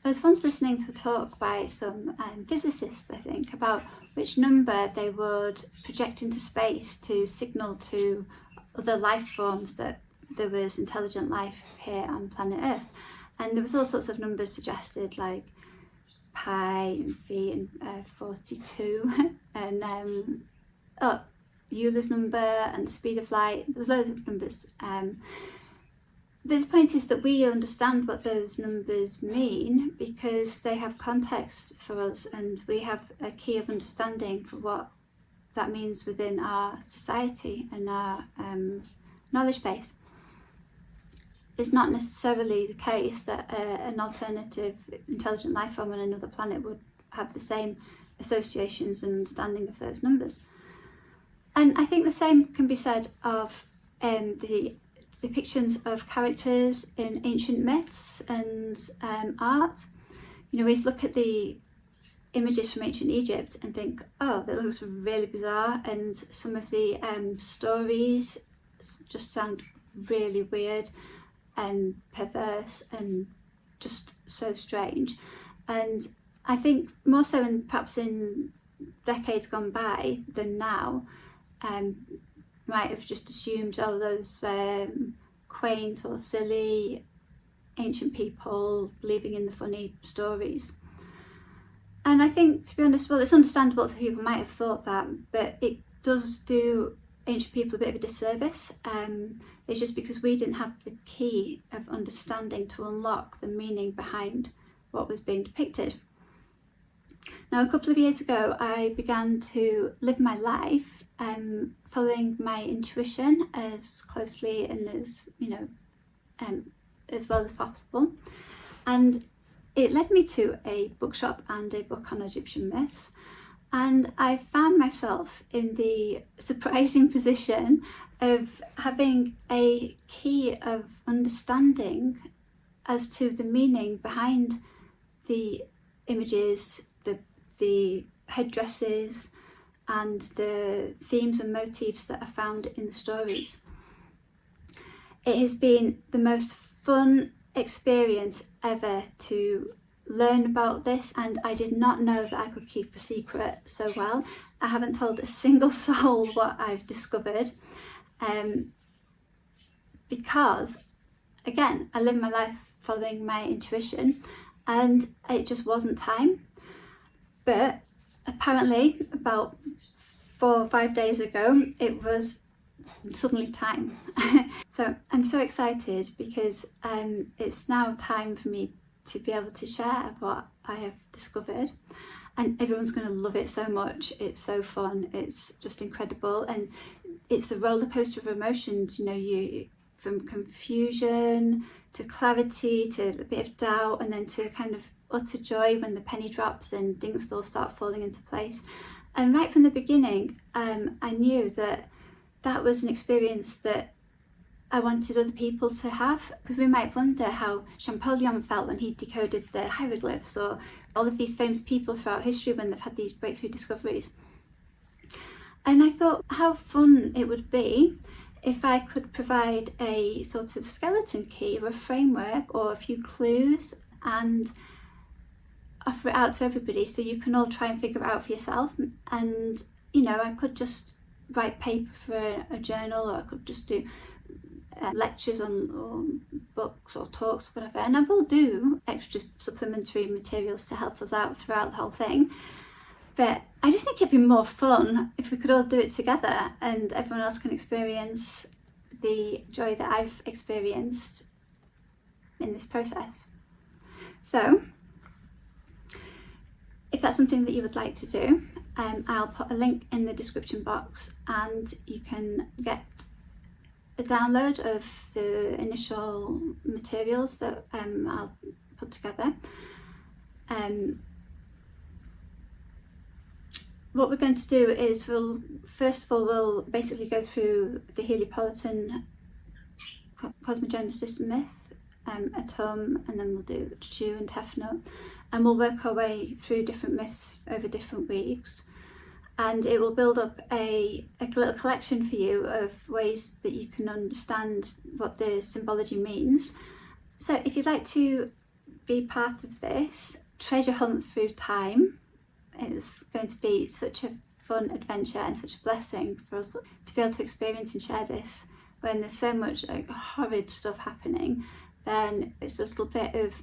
I was once listening to a talk by some physicists, I think, about which number they would project into space to signal to other life forms that there was intelligent life here on planet Earth. And there was all sorts of numbers suggested, like pi and phi and 42 and Euler's number and the speed of light. There was loads of numbers. But the point is that we understand what those numbers mean because they have context for us, and we have a key of understanding for what that means within our society and our knowledge base. It's not necessarily the case that an alternative intelligent life form on another planet would have the same associations and understanding of those numbers. And I think the same can be said of the depictions of characters in ancient myths and art. You know, we look at the images from ancient Egypt and think, oh, that looks really bizarre, and some of the stories just sound really weird and perverse and just so strange. And I think more so perhaps in decades gone by than now, might have just assumed, oh, those quaint or silly ancient people believing in the funny stories. And I think, to be honest, well, it's understandable that people might have thought that, but it does do ancient people a bit of a disservice. It's just because we didn't have the key of understanding to unlock the meaning behind what was being depicted. Now, a couple of years ago, I began to live my life following my intuition as closely and as, as well as possible. And it led me to a bookshop and a book on Egyptian myths. And I found myself in the surprising position of having a key of understanding as to the meaning behind the images, the headdresses, and the themes and motifs that are found in the stories. It has been the most fun experience ever to learn about this, and I did not know that I could keep a secret so well. I haven't told a single soul what I've discovered, because, again, I live my life following my intuition, and it just wasn't time. But apparently about 4 or 5 days ago, it was suddenly time. So I'm so excited because it's now time for me to be able to share what I have discovered, and everyone's going to love it so much. It's so fun, it's just incredible, and it's a roller coaster of emotions. You from confusion to clarity to a bit of doubt, and then to kind of utter joy when the penny drops and things all start falling into place. And right from the beginning, I knew that was an experience that I wanted other people to have, because we might wonder how Champollion felt when he decoded the hieroglyphs, or all of these famous people throughout history when they've had these breakthrough discoveries. And I thought how fun it would be if I could provide a sort of skeleton key or a framework or a few clues and offer it out to everybody so you can all try and figure it out for yourself. And, I could just write paper for a journal, or I could just do lectures on books or talks, whatever. And I will do extra supplementary materials to help us out throughout the whole thing. But I just think it'd be more fun if we could all do it together, and everyone else can experience the joy that I've experienced in this process. So, if that's something that you would like to do, I'll put a link in the description box, and you can get a download of the initial materials that I'll put together. What we're going to do is we'll basically go through the Heliopolitan cosmogenesis myth, Atum, and then we'll do Chu and Tefnut, and we'll work our way through different myths over different weeks, and it will build up a little collection for you of ways that you can understand what the symbology means. So if you'd like to be part of this treasure hunt through time. It's going to be such a fun adventure and such a blessing for us to be able to experience and share this when there's so much like horrid stuff happening. Then it's a little bit of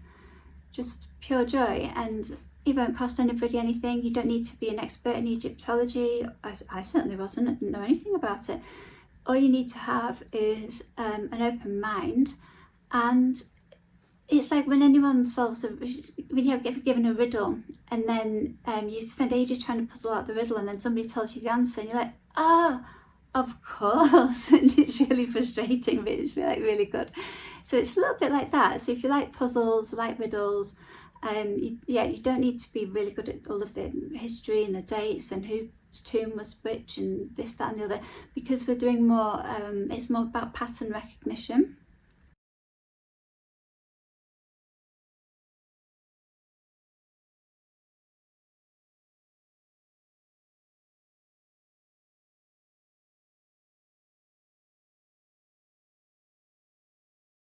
just pure joy, and it won't cost anybody anything. You don't need to be an expert in Egyptology. I certainly wasn't. I didn't know anything about it. All you need to have is an open mind, and it's like when anyone solves when you get given a riddle and then you spend ages trying to puzzle out the riddle, and then somebody tells you the answer and you're like, of course. And it's really frustrating, but it's like really good. So it's a little bit like that. So if you like puzzles, like riddles, you don't need to be really good at all of the history and the dates and whose tomb was which and this, that and the other, because we're doing more, it's more about pattern recognition.